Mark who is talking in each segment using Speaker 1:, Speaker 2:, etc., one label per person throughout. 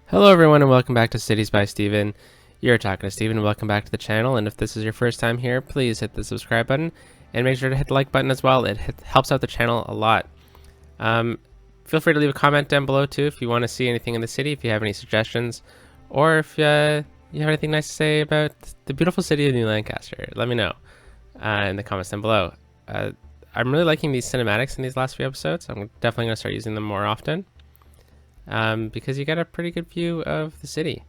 Speaker 1: Hello everyone and welcome back to Cities by Steven. You're talking to Steven and welcome back to the channel, and if this is your first time here, please hit the subscribe button and make sure to hit the like button as well. It helps out the channel a lot. Feel free to leave a comment down below too if you want to see anything in the city, if you have any suggestions, or if you have anything nice to say about the beautiful city of New Lancaster. Let me know in the comments down below. I'm really liking these cinematics in these last few episodes. I'm definitely going to start using them more often. Because you get a pretty good view of the city.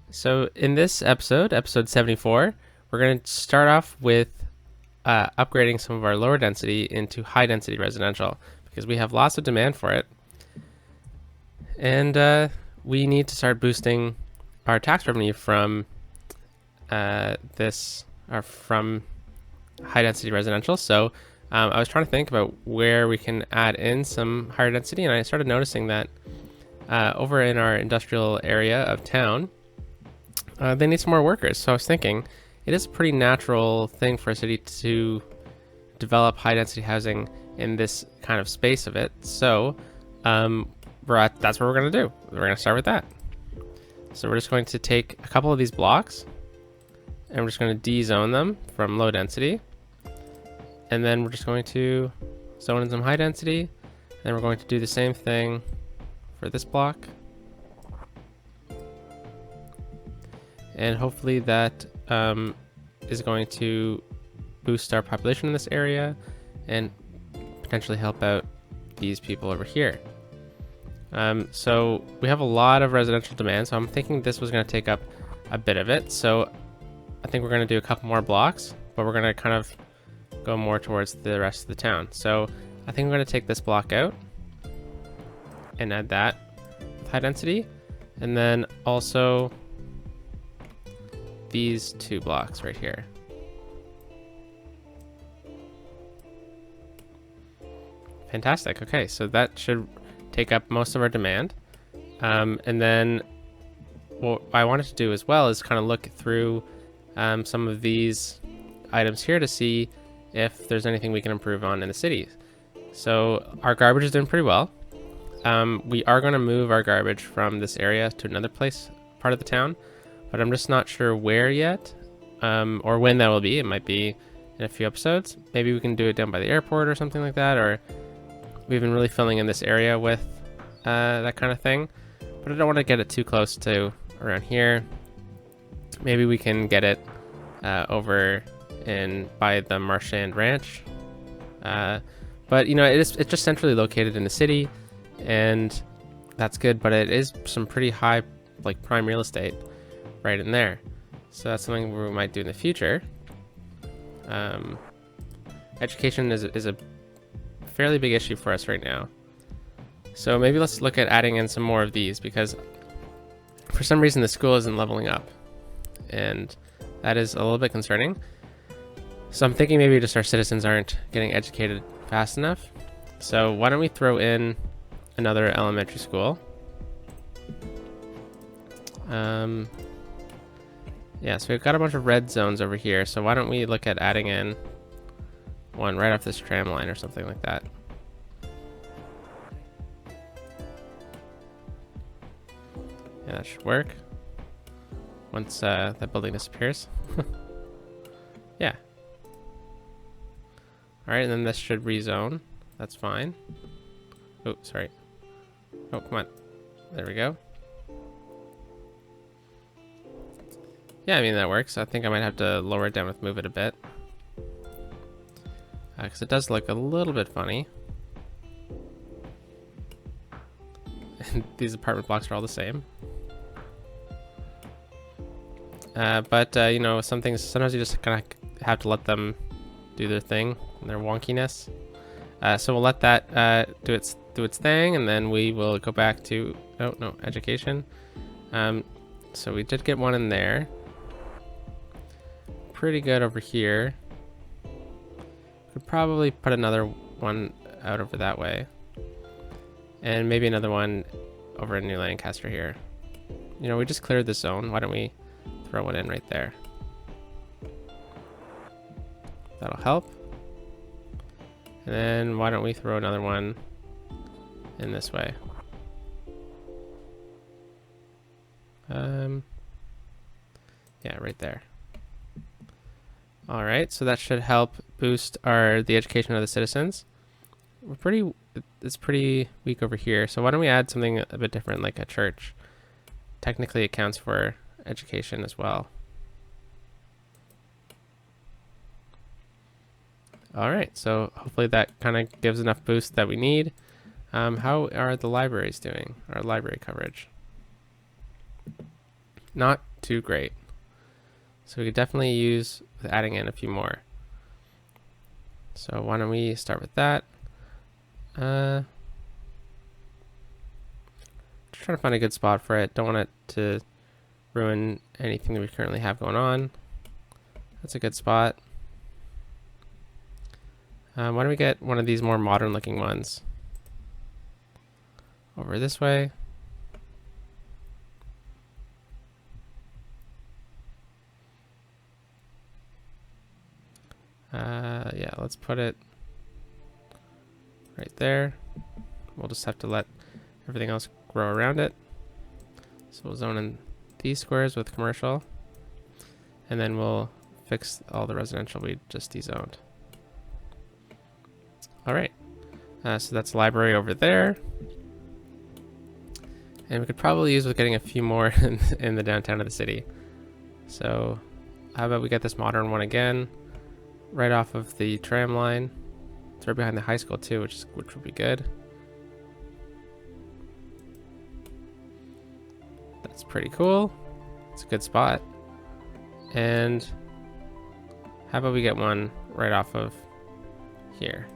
Speaker 1: So in this episode, episode 74, we're going to start off with upgrading some of our lower density into high density residential because we have lots of demand for it. And we need to start boosting our tax revenue from from high density residential. So I was trying to think about where we can add in some higher density, and I started noticing that over in our industrial area of town, they need some more workers. So I was thinking it is a pretty natural thing for a city to develop high density housing in this kind of space of it. So that's what we're going to do. We're going to start with that. So we're just going to take a couple of these blocks, and we're just going to de-zone them from low density. And then we're just going to zone in some high density. Then we're going to do the same thing for this block. And hopefully that is going to boost our population in this area and potentially help out these people over here. So we have a lot of residential demand, so I'm thinking this was going to take up a bit of it. So I think we're going to do a couple more blocks, but we're going to kind of go more towards the rest of the town. So I think I'm going to take this block out and add that with high density, and then also these two blocks right here. Fantastic. Okay, so that should take up most of our demand. And then what I wanted to do as well is kind of look through some of these items here to see if there's anything we can improve on in the city. So our garbage is doing pretty well. We are going to move our garbage from this area to another part of the town, but I'm just not sure where yet, or when that will be. It might be in a few episodes. Maybe we can do it down by the airport or something like that, or we've been really filling in this area with that kind of thing, but I don't want to get it too close to around here. Maybe we can get it over by the Marchand Ranch, but you know, it's just centrally located in the city, and that's good, but it is some pretty high, like, prime real estate right in there. So that's something we might do in the future. Education is a fairly big issue for us right now, so maybe let's look at adding in some more of these, because for some reason the school isn't leveling up, and that is a little bit concerning. So I'm thinking maybe just our citizens aren't getting educated fast enough. So why don't we throw in another elementary school? Yeah, so we've got a bunch of red zones over here. So why don't we look at adding in one right off this tram line or something like that. Yeah, that should work once that building disappears. Yeah. Alright, and then this should rezone. That's fine. Oh, sorry. Oh, come on. There we go. Yeah, I mean, that works. I think I might have to lower it down with move it a bit, because it does look a little bit funny. And these apartment blocks are all the same. But you know, sometimes you just kind of have to let them do their thing and their wonkiness. So we'll let that do its thing, and then we will go back to education. So we did get one in there. Pretty good over here. Could probably put another one out over that way, and maybe another one over in New Lancaster here. You know, we just cleared the zone. Why don't we throw one in right there? That'll help. And then why don't we throw another one in this way? Yeah, right there. All right, so that should help boost the education of the citizens. It's pretty weak over here. So why don't we add something a bit different, like a church? Technically, it counts for education as well. All right, so hopefully that kind of gives enough boost that we need. How are the libraries doing? Our library coverage? Not too great. So we could definitely use with adding in a few more. So why don't we start with that? Just trying to find a good spot for it. Don't want it to ruin anything that we currently have going on. That's a good spot. Why don't we get one of these more modern looking ones over this way? Yeah, let's put it right there. We'll just have to let everything else grow around it. So we'll zone in these squares with commercial, and then we'll fix all the residential we just dezoned. All right, so that's library over there. And we could probably use with getting a few more in the downtown of the city. So how about we get this modern one again, right off of the tram line. It's right behind the high school too, which would be good. That's pretty cool. It's a good spot. And how about we get one right off of here?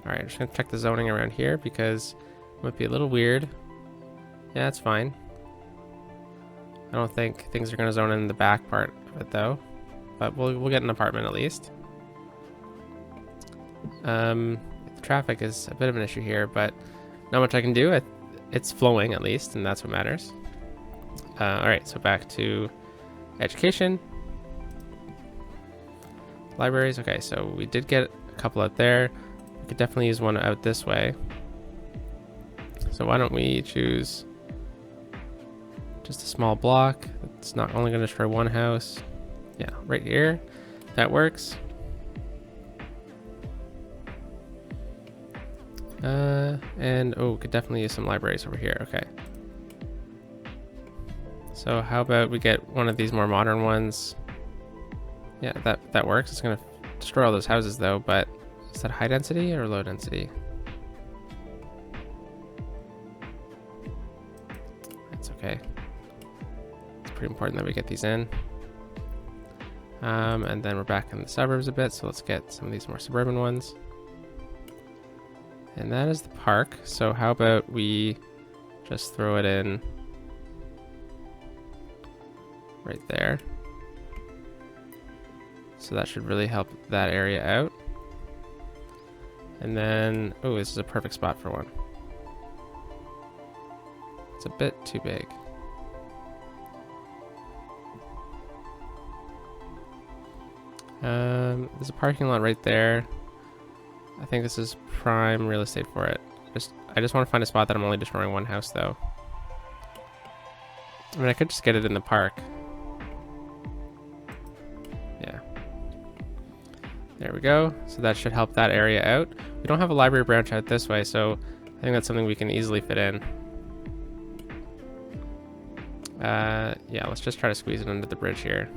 Speaker 1: All right, I'm just gonna check the zoning around here because it might be a little weird. Yeah, that's fine. I don't think things are gonna zone in the back part of it though, but we'll get an apartment at least. The traffic is a bit of an issue here, but not much I can do. It's flowing at least, and that's what matters. All right, so back to education. Libraries, okay, so we did get a couple out there. We could definitely use one out this way. So why don't we choose just a small block. It's not only going to destroy one house. Yeah, right here. That works. And oh, could definitely use some libraries over here. Okay. So how about we get one of these more modern ones? Yeah, that works. It's going to destroy all those houses though, but is that high density or low density? That's okay. It's pretty important that we get these in. And then we're back in the suburbs a bit, so let's get some of these more suburban ones. And that is the park. So how about we just throw it in right there. So that should really help that area out. And then, oh, this is a perfect spot for one. It's a bit too big. There's a parking lot right there. I think this is prime real estate for it. I just want to find a spot that I'm only destroying one house though. I mean, I could just get it in the park. Yeah. There we go. So that should help that area out. We don't have a library branch out this way, so I think that's something we can easily fit in. Yeah, let's just try to squeeze it under the bridge here.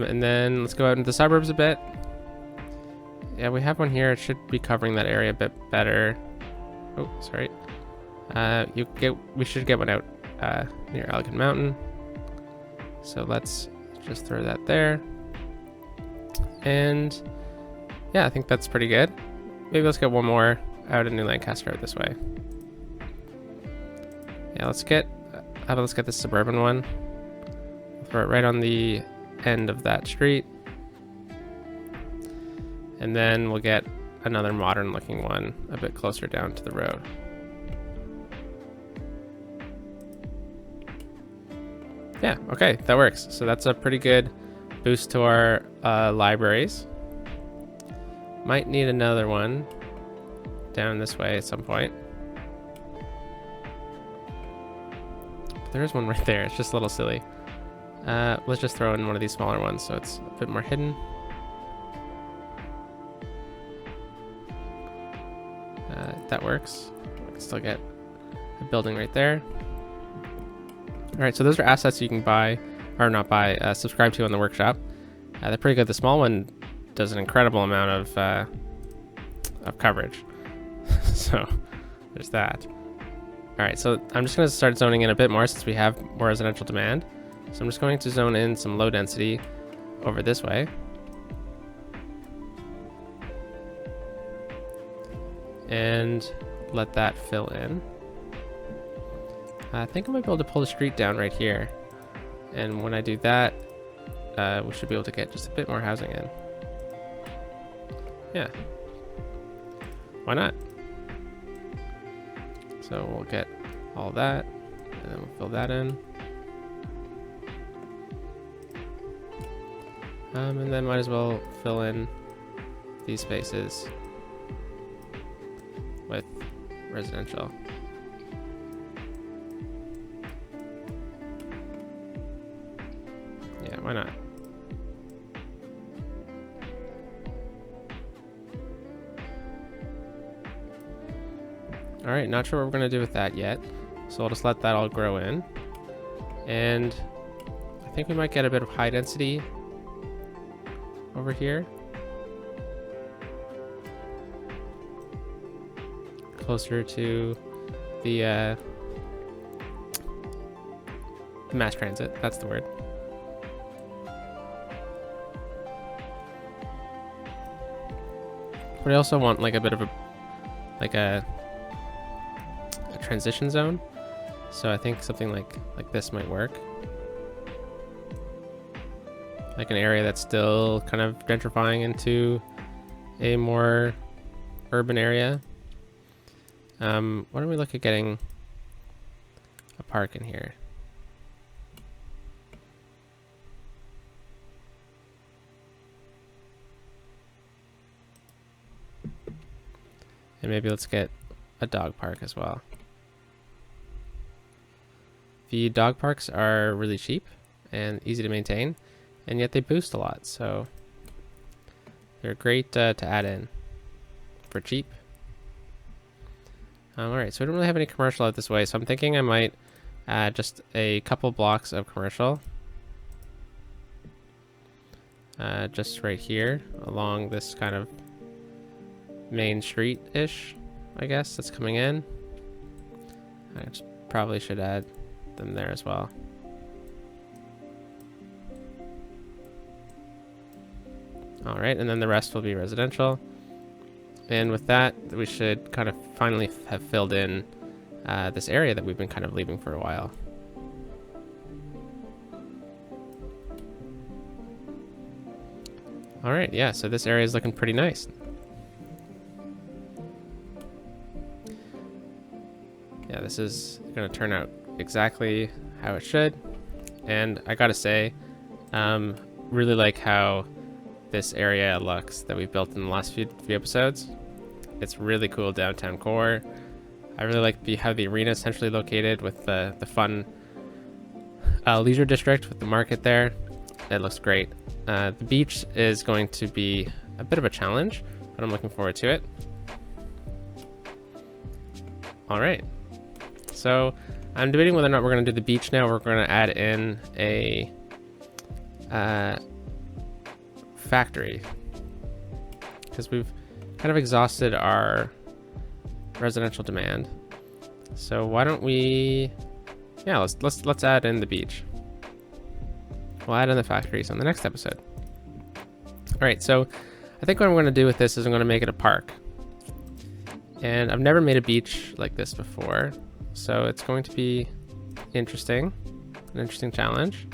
Speaker 1: And then let's go out into the suburbs a bit. Yeah, we have one here. It should be covering that area a bit better. Oh, sorry. We should get one out near Elegant Mountain. So let's just throw that there. And yeah, I think that's pretty good. Maybe let's get one more out in New Lancaster out this way. Yeah, let's get this suburban one. Throw it right on the end of that street. And then we'll get another modern looking one a bit closer down to the road. Yeah, okay, that works. So that's a pretty good boost to our libraries. Might need another one down this way at some point. There is one right there. It's just a little silly. Let's just throw in one of these smaller ones so it's a bit more hidden. That works. We can still get a building right there. All right, so those are assets you can buy, or not buy, subscribe to in the workshop. They're pretty good. The small one does an incredible amount of coverage. So there's that. All right, so I'm just going to start zoning in a bit more since we have more residential demand. So I'm just going to zone in some low density over this way. And let that fill in. I think I might be able to pull the street down right here. And when I do that, we should be able to get just a bit more housing in. Yeah. Why not? So we'll get all that, and then we'll fill that in. And then might as well fill in these spaces with residential. Yeah, why not? All right, not sure what we're gonna do with that yet. So I'll just let that all grow in. And I think we might get a bit of high density over here. Closer to the mass transit, that's the word. But I also want like a bit of a transition zone. So I think something like this might work. Like an area that's still kind of gentrifying into a more urban area. Why don't we look at getting a park in here? And maybe let's get a dog park as well. The dog parks are really cheap and easy to maintain, and yet they boost a lot, so they're great to add in for cheap. Alright, so we don't really have any commercial out this way, so I'm thinking I might add just a couple blocks of commercial. Just right here, along this kind of main street-ish, I guess, that's coming in. I just probably should add them there as well. Alright, and then the rest will be residential. And with that, we should kind of finally have filled in this area that we've been kind of leaving for a while. Alright, yeah, so this area is looking pretty nice. Yeah, this is going to turn out exactly how it should. And I gotta say, really like how this area looks that we've built in the last few episodes. It's really cool downtown core. I really like how the arena is centrally located with the fun leisure district with the market there. It looks great. The beach is going to be a bit of a challenge, but I'm looking forward to it. All right. So I'm debating whether or not we're going to do the beach now. We're going to add in a factory because we've kind of exhausted our residential demand. So why don't we? Yeah, let's add in the beach. We'll add in the factories on the next episode. All right. So I think what I'm going to do with this is I'm going to make it a park. And I've never made a beach like this before. So it's going to be interesting, an interesting challenge.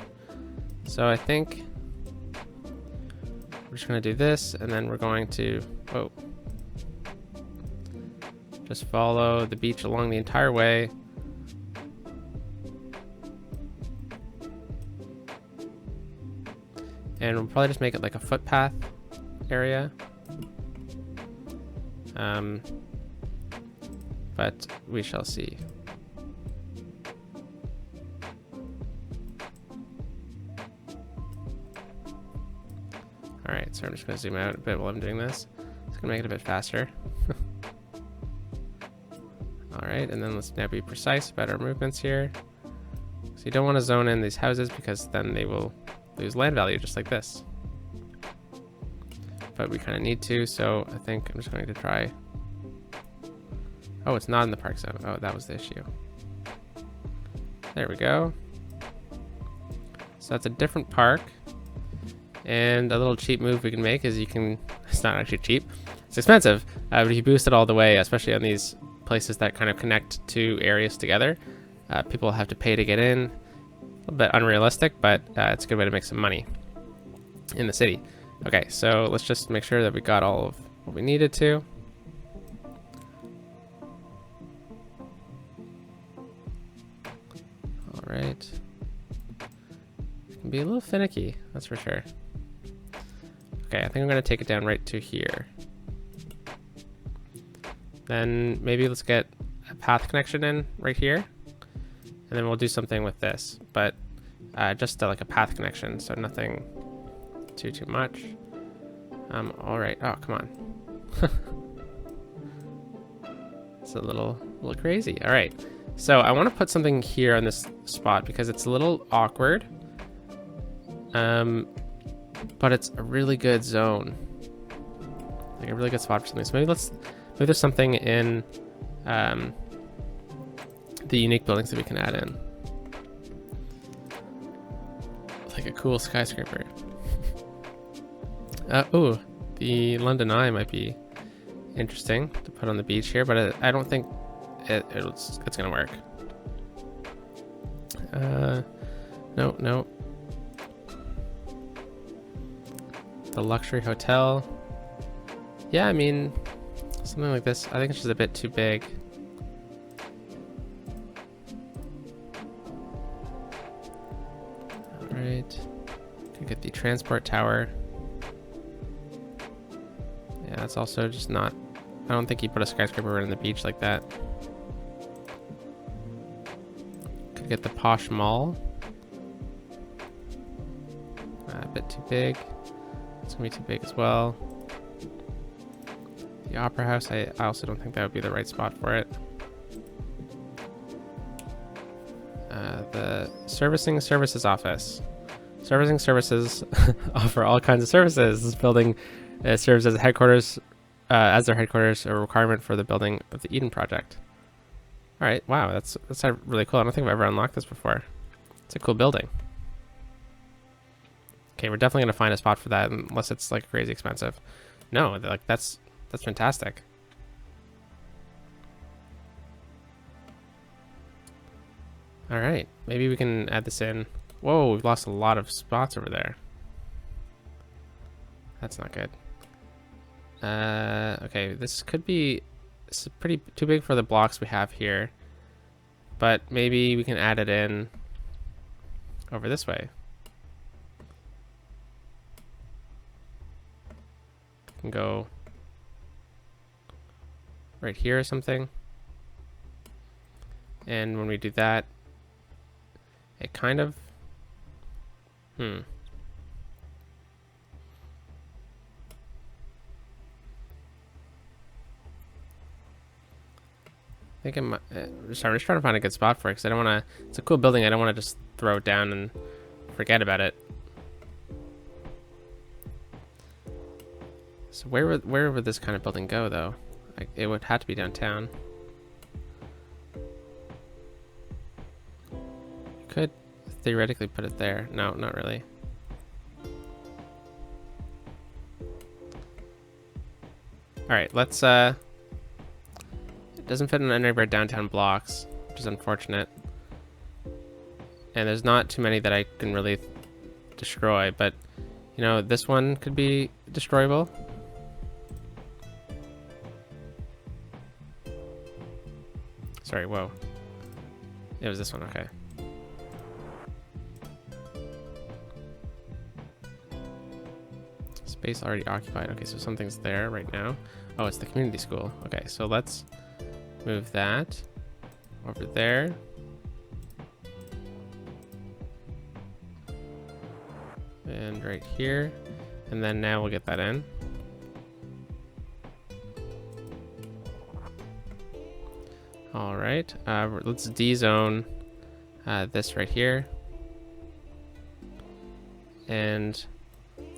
Speaker 1: So I think we're just going to do this, and then we're going to just follow the beach along the entire way. And we'll probably just make it like a footpath area. But we shall see. Alright, so I'm just going to zoom out a bit while I'm doing this. It's going to make it a bit faster. Alright, and then let's now be precise about our movements here. So you don't want to zone in these houses because then they will lose land value just like this. But we kind of need to, so I think I'm just going to try. Oh, it's not in the park zone. Oh, that was the issue. There we go. So that's a different park. And a little cheap move we can make is you can, it's not actually cheap, it's expensive, but if you boost it all the way, especially on these places that kind of connect two areas together, people have to pay to get in. A little bit unrealistic, but it's a good way to make some money in the city. Okay, so let's just make sure that we got all of what we needed to. All right. It can be a little finicky, that's for sure. Okay, I think I'm going to take it down right to here. Then maybe let's get a path connection in right here. And then we'll do something with this, but just like a path connection, so nothing too much. All right. Oh, come on. It's a little crazy. All right. So I want to put something here on this spot because it's a little awkward. But it's a really good zone, like a really good spot for something. So maybe there's something in the unique buildings that we can add in, like a cool skyscraper. Ooh, the London Eye might be interesting to put on the beach here, but I don't think it's gonna work. No. The luxury hotel. Yeah, I mean, something like this. I think it's just a bit too big. All right. Could get the transport tower. Yeah, it's also just not. I don't think you put a skyscraper right on the beach like that. Could get the posh mall. A bit too big. It's gonna be too big as well. The opera house, I also don't think that would be the right spot for it. The servicing services office. Servicing services offer all kinds of services. This building serves as headquarters, as their headquarters, a requirement for the building of the Eden project. All right, wow, that's really cool. I don't think I've ever unlocked this before. It's a cool building. Okay, we're definitely gonna find a spot for that unless it's like crazy expensive. No, like that's fantastic. All right, maybe we can add this in. Whoa, we've lost a lot of spots over there. That's not good. Okay, this could be pretty too big for the blocks we have here, but maybe we can add it in over this way. Can go right here or something, and when we do that, it kind of I think I'm just trying to find a good spot for it because I don't want to. It's a cool building. I don't want to just throw it down and forget about it. So where would this kind of building go though? Like, it would have to be downtown. You could theoretically put it there. No, not really. All right, let's it doesn't fit in any of our downtown blocks, which is unfortunate. And there's not too many that I can really destroy, but you know, this one could be destroyable. Sorry, whoa. It was this one, okay. Space already occupied. Okay, so something's there right now. Oh, it's the community school. Okay, so let's move that over there. And right here. And then now we'll get that in. All right, let's D-zone this right here. And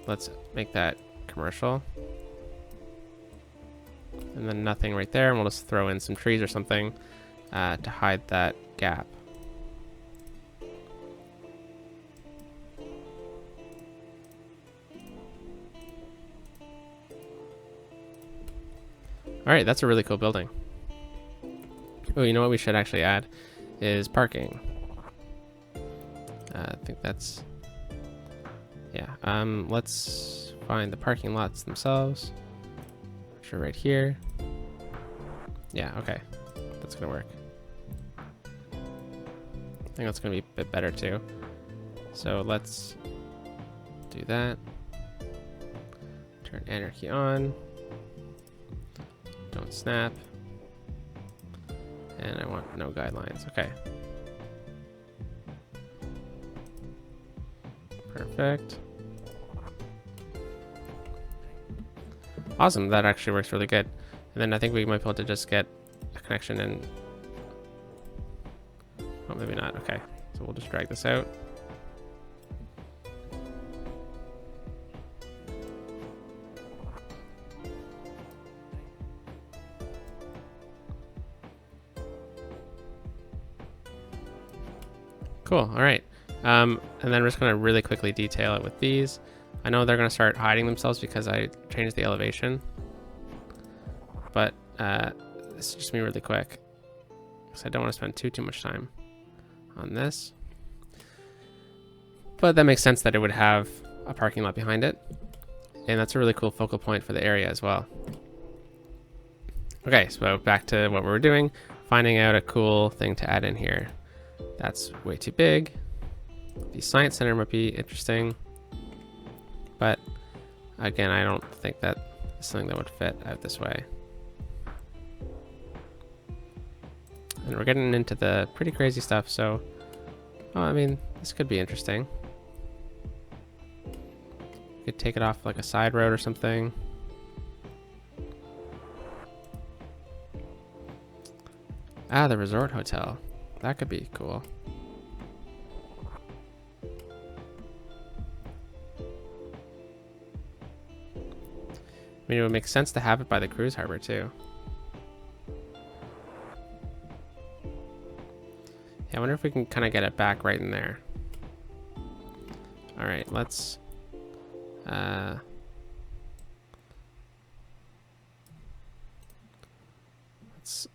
Speaker 1: let's make that commercial. And then nothing right there, and we'll just throw in some trees or something to hide that gap. All right, that's a really cool building. Oh, you know what we should actually add is parking. I think that's, yeah. Let's find the parking lots themselves. Sure, right here. Yeah, okay, that's gonna work. I think that's gonna be a bit better too. So let's do that. Turn anarchy on. Don't snap. And I want no guidelines. Okay. Perfect. Awesome. That actually works really good. And then I think we might be able to just get a connection and... Oh, maybe not. Okay. So we'll just drag this out. Cool. All right. And then we're just going to really quickly detail it with these. I know they're going to start hiding themselves because I changed the elevation. But this is just me really quick, because I don't want to spend too much time on this. But that makes sense that it would have a parking lot behind it. And that's a really cool focal point for the area as well. Okay, so back to what we were doing, finding out a cool thing to add in here. That's way too big. The science center might be interesting, but again, I don't think that is something that would fit out this way. And we're getting into the pretty crazy stuff, so I mean, this could be interesting. Could take it off like a side road or something. Ah, the resort hotel. That could be cool. I mean, it would make sense to have it by the cruise harbor too. Yeah, I wonder if we can kind of get it back right in there. All right, let's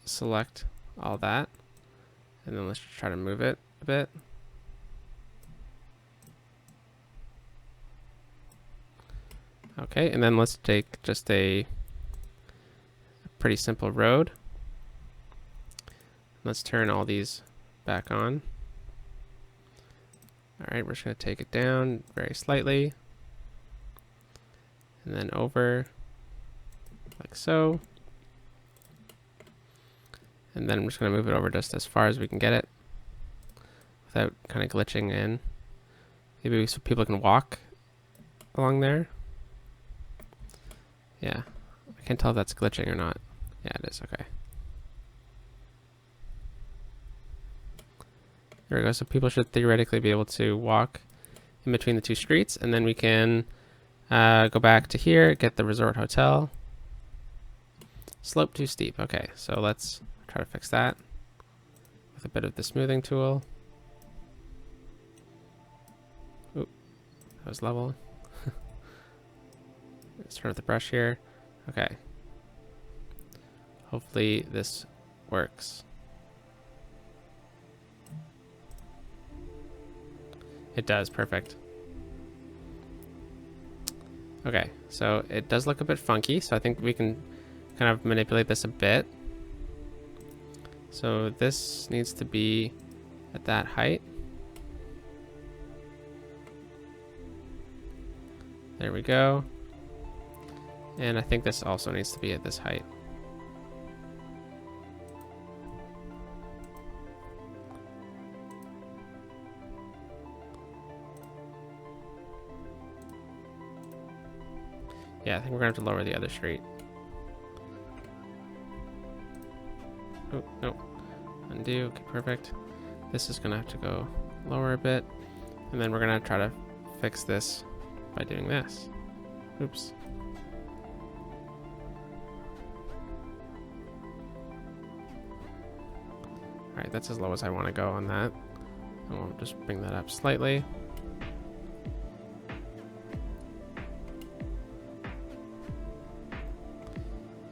Speaker 1: select all that, and then let's try to move it a bit. Okay, and then let's take just a pretty simple road. Let's turn all these back on. All right, we're just going to take it down very slightly, and then over like so. And then I'm just going to move it over just as far as we can get it without kind of glitching in. Maybe so people can walk along there. Yeah, I can't tell if that's glitching or not. Yeah, it is. Okay. There we go. So people should theoretically be able to walk in between the two streets, and then we can go back to here, get the resort hotel. Slope too steep. Okay, so let's try to fix that with a bit of the smoothing tool. Oop, that was level. Let's turn up the brush here. Okay. Hopefully this works. It does, perfect. Okay, so it does look a bit funky, so I think we can kind of manipulate this a bit. So this needs to be at that height. There we go. And I think this also needs to be at this height. Yeah, I think we're gonna have to lower the other street. Oh, no. Undo. Okay, perfect. This is gonna have to go lower a bit. And then we're gonna try to fix this by doing this. Oops. Alright, that's as low as I want to go on that. And we'll just bring that up slightly.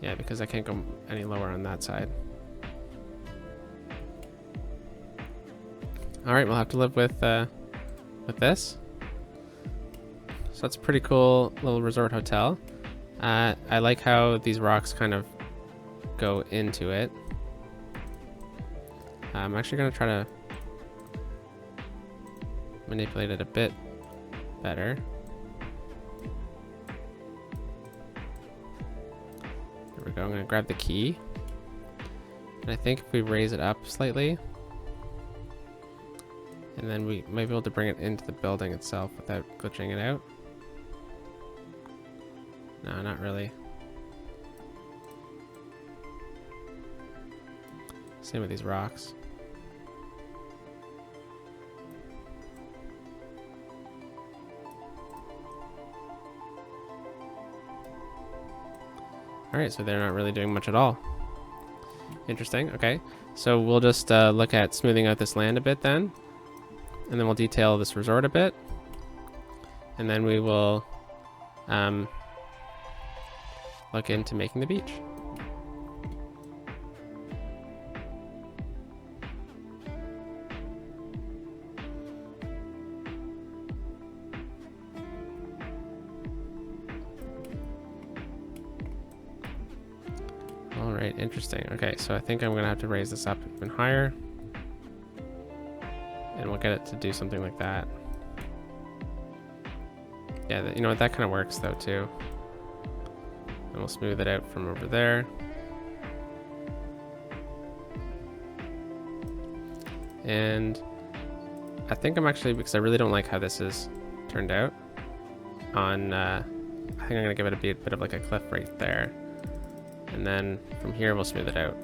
Speaker 1: Yeah, because I can't go any lower on that side. Alright, we'll have to live with this. So that's a pretty cool little resort hotel. I like how these rocks kind of go into it. I'm actually going to try to manipulate it a bit better. There we go. I'm going to grab the key. And I think if we raise it up slightly, and then we might be able to bring it into the building itself without glitching it out. No, not really. Same with these rocks. Alright, so they're not really doing much at all. Interesting, okay. So we'll just look at smoothing out this land a bit then. And then we'll detail this resort a bit. And then we will look into making the beach. All right, interesting. Okay, so I think I'm gonna have to raise this up even higher. And we'll get it to do something like that. Yeah, you know what, that kind of works though too. And we'll smooth it out from over there. And I think I'm actually, because I really don't like how this is turned out, on, I think I'm gonna give it a bit of like a cliff right there. And then from here, we'll smooth it out.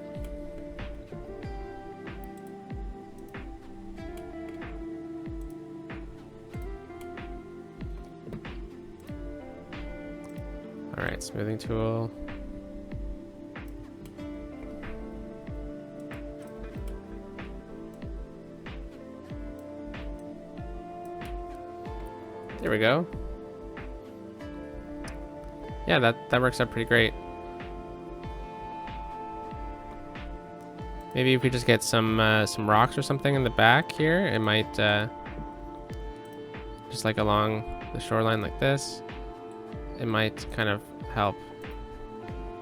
Speaker 1: All right, smoothing tool. There we go. Yeah, that works out pretty great. Maybe if we just get some rocks or something in the back here, it might just like along the shoreline like this, it might kind of help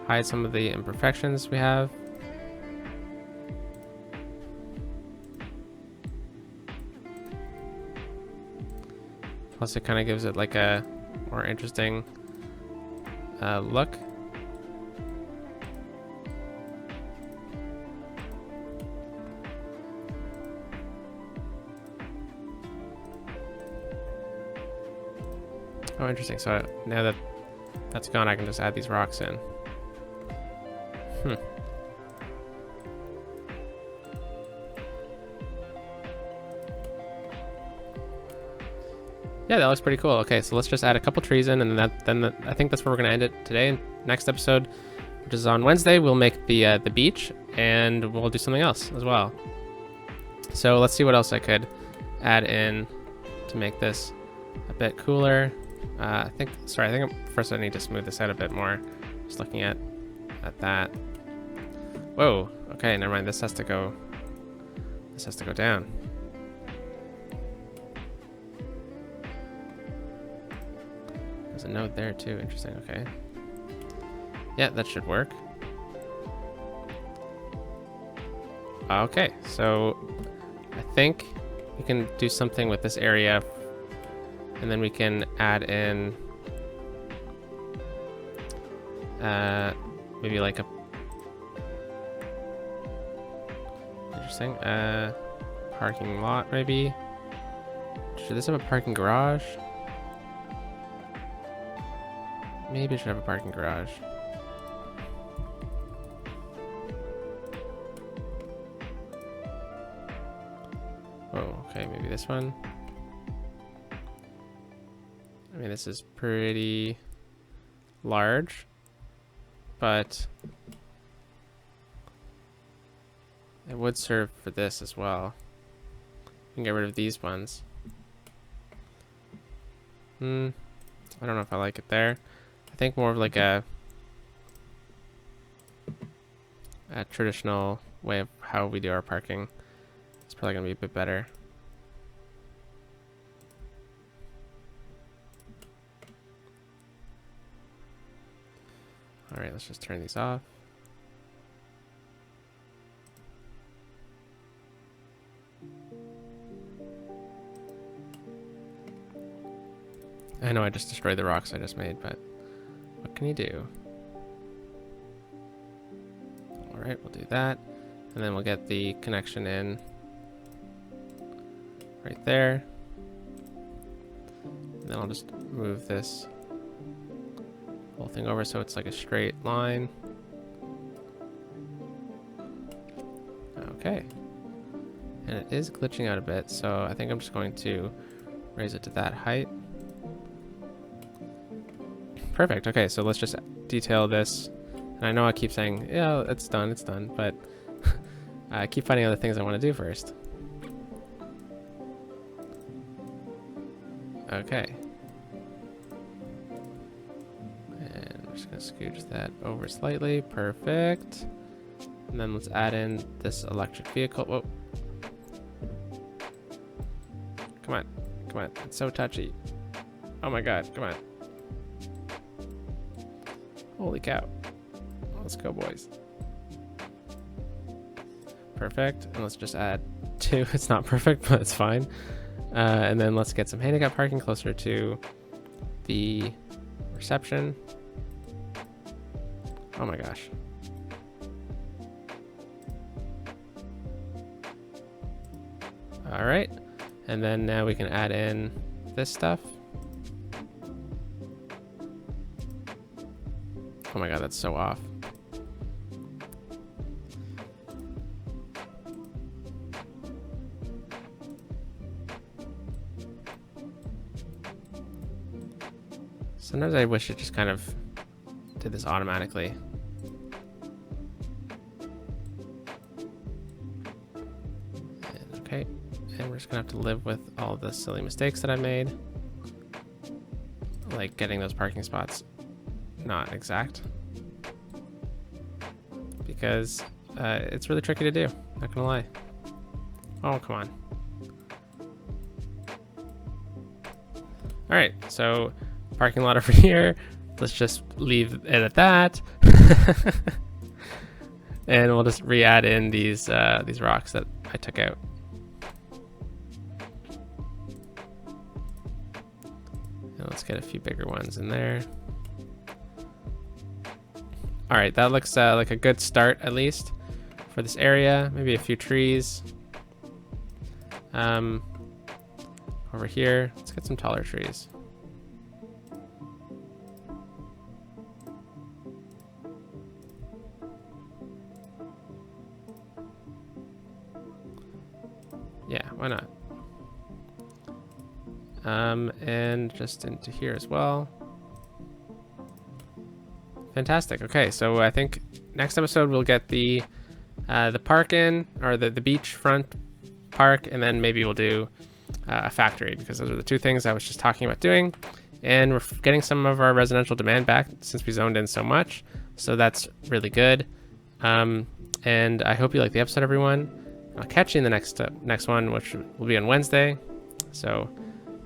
Speaker 1: hide some of the imperfections we have. Plus it kind of gives it like a more interesting look. Oh, interesting. So now that that's gone, I can just add these rocks in. Yeah, that looks pretty cool. Okay, so let's just add a couple trees in, and then I think that's where we're gonna end it today. And next episode, which is on Wednesday, we'll make the beach, and we'll do something else as well. So let's see what else I could add in to make this a bit cooler. I think first I need to smooth this out a bit more. Just looking at that. Whoa. Okay, never mind. This has to go down. There's a note there too. Interesting. Okay. Yeah, that should work. Okay, so I think we can do something with this area, and then we can add in maybe like a interesting parking lot. Maybe should this have a parking garage? Maybe I should have a parking garage. Oh, okay, maybe this one. I mean, this is pretty large, but it would serve for this as well. We can get rid of these ones. I don't know if I like it there. I think more of like a traditional way of how we do our parking. It's probably gonna be a bit better. All right, let's just turn these off. I know I just destroyed the rocks I just made, but what can you do? All right, we'll do that. And then we'll get the connection in right there. And then I'll just move this whole thing over so it's like a straight line. Okay. And it is glitching out a bit, so I think I'm just going to raise it to that height. Perfect. Okay, so let's just detail this. And I know I keep saying, yeah, it's done, but I keep finding other things I want to do first. Okay. And we're just going to scooch that over slightly. Perfect. And then let's add in this electric vehicle. Whoa. Come on. Come on. It's so touchy. Oh my god. Come on. Holy cow. Let's go, boys. Perfect. And let's just add two. It's not perfect, but it's fine. And then let's get some handicap parking closer to the reception. Oh my gosh. All right. And then now we can add in this stuff. Oh my god, that's so off. Sometimes I wish it just kind of did this automatically. And okay, and we're just gonna have to live with all the silly mistakes that I made. Like getting those parking spots not exact, because it's really tricky to do, not gonna lie. Oh, come on. All right, so parking lot over here, let's just leave it at that. And we'll just re-add in these rocks that I took out. And let's get a few bigger ones in there. All right, that looks like a good start, at least, for this area. Maybe a few trees. Over here, let's get some taller trees. Yeah, why not? And just into here as well. Fantastic. Okay, so I think next episode we'll get the park in, or the beachfront park, and then maybe we'll do a factory, because those are the two things I was just talking about doing. And we're getting some of our residential demand back since we zoned in so much, so that's really good. And I hope you like the episode, everyone. I'll catch you in the next one, which will be on Wednesday. So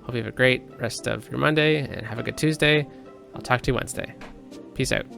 Speaker 1: hope you have a great rest of your Monday and have a good Tuesday. I'll talk to you Wednesday. Peace out.